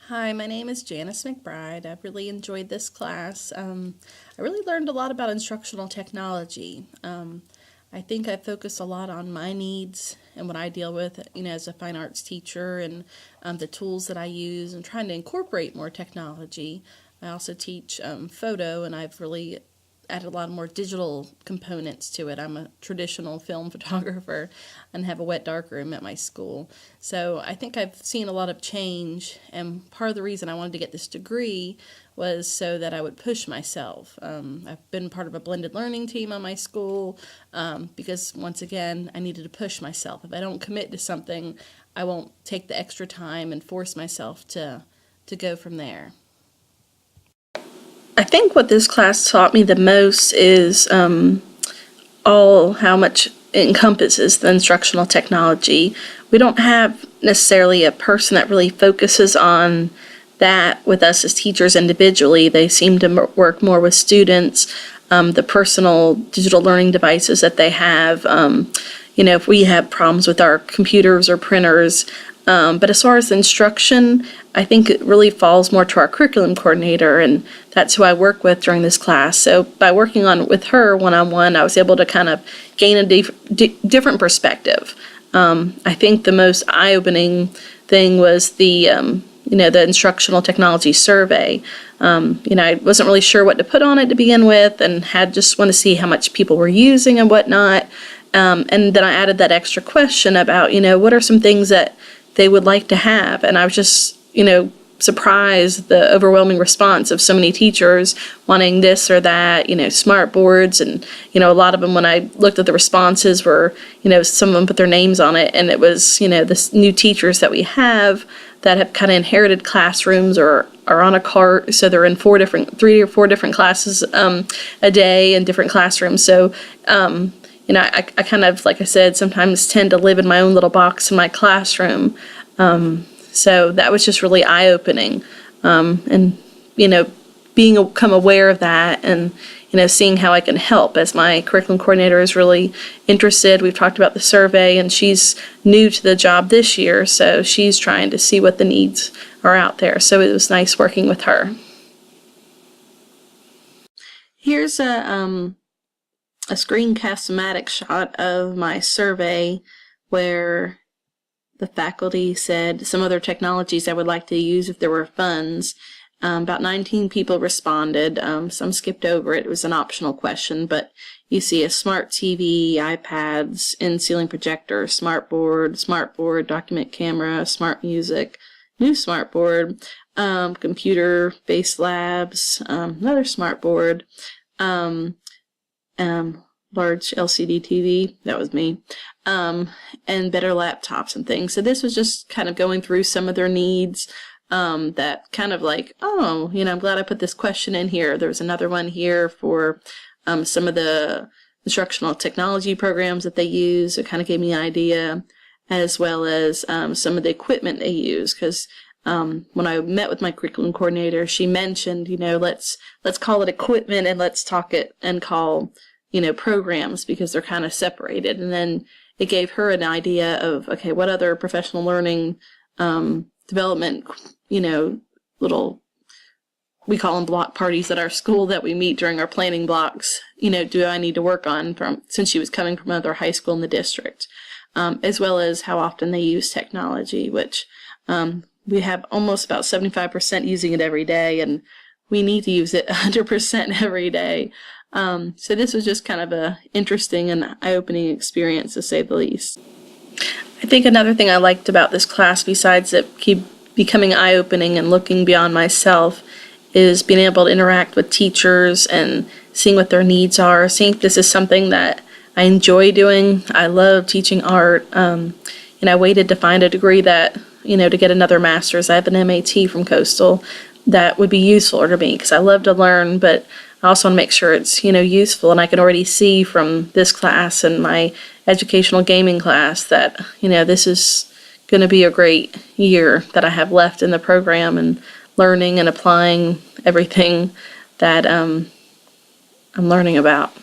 Hi, my name is Janice McBride. I've really enjoyed this class. I really learned a lot about instructional technology. I think I focused a lot on my needs and what I deal with, as a fine arts teacher, and the tools that I use, and trying to incorporate more technology. I also teach photo, and I've really added a lot more digital components to it. I'm a traditional film photographer and have a wet darkroom at my school. So I think I've seen a lot of change, and part of the reason I wanted to get this degree was so that I would push myself. I've been part of a blended learning team on my school because, once again, I needed to push myself. If I don't commit to something, I won't take the extra time and force myself to go from there. I think what this class taught me the most is all how much it encompasses the instructional technology. We don't have necessarily a person that really focuses on that with us as teachers individually. They seem to work more with students, the personal digital learning devices that they have. If we have problems with our computers or printers. But as far as the instruction, I think it really falls more to our curriculum coordinator, and that's who I work with during this class. So by working with her one-on-one, I was able to kind of gain a different perspective. I think the most eye-opening thing was the instructional technology survey. I wasn't really sure what to put on it to begin with, and just want to see how much people were using and whatnot. And then I added that extra question about, what are some things that they would like to have. And I was just, surprised the overwhelming response of so many teachers wanting this or that, smart boards. And, a lot of them, when I looked at the responses, were, some of them put their names on it. And it was, the new teachers that we have that have kind of inherited classrooms or are on a cart. So they're in 3 or 4 different classes a day in different classrooms. So, I kind of, like I said, sometimes tend to live in my own little box in my classroom. So that was just really eye-opening. And, become aware of that and, seeing how I can help, as my curriculum coordinator is really interested. We've talked about the survey, and she's new to the job this year, so she's trying to see what the needs are out there. So it was nice working with her. Here's a screencast-o-matic shot of my survey where the faculty said some other technologies I would like to use if there were funds. About 19 people responded. Some skipped over it. It was an optional question, but you see a smart TV, iPads, in-ceiling projector, smartboard, document camera, smart music, new smartboard, computer-based labs, another smartboard, large LCD TV, that was me, and better laptops and things. So this was just kind of going through some of their needs, that kind of like, I'm glad I put this question in here. There was another one here for some of the instructional technology programs that they use. It kind of gave me an idea, as well as some of the equipment they use, because when I met with my curriculum coordinator, she mentioned, let's call it equipment, and let's talk it and call, programs, because they're kind of separated. And then it gave her an idea of, okay, what other professional learning development, little, we call them block parties at our school that we meet during our planning blocks, do I need to work on, since she was coming from another high school in the district, as well as how often they use technology, which we have almost about 75% using it every day, and we need to use it 100% every day. So this was just kind of a interesting and eye-opening experience, to say the least. I think another thing I liked about this class, besides it keep becoming eye-opening and looking beyond myself, is being able to interact with teachers and seeing what their needs are. Seeing if this is something that I enjoy doing. I love teaching art, and I waited to find a degree that, to get another master's. I have an MAT from Coastal that would be useful to me, because I love to learn, but I also want to make sure it's, useful. And I can already see from this class and my educational gaming class that, this is going to be a great year that I have left in the program, and learning and applying everything that I'm learning about.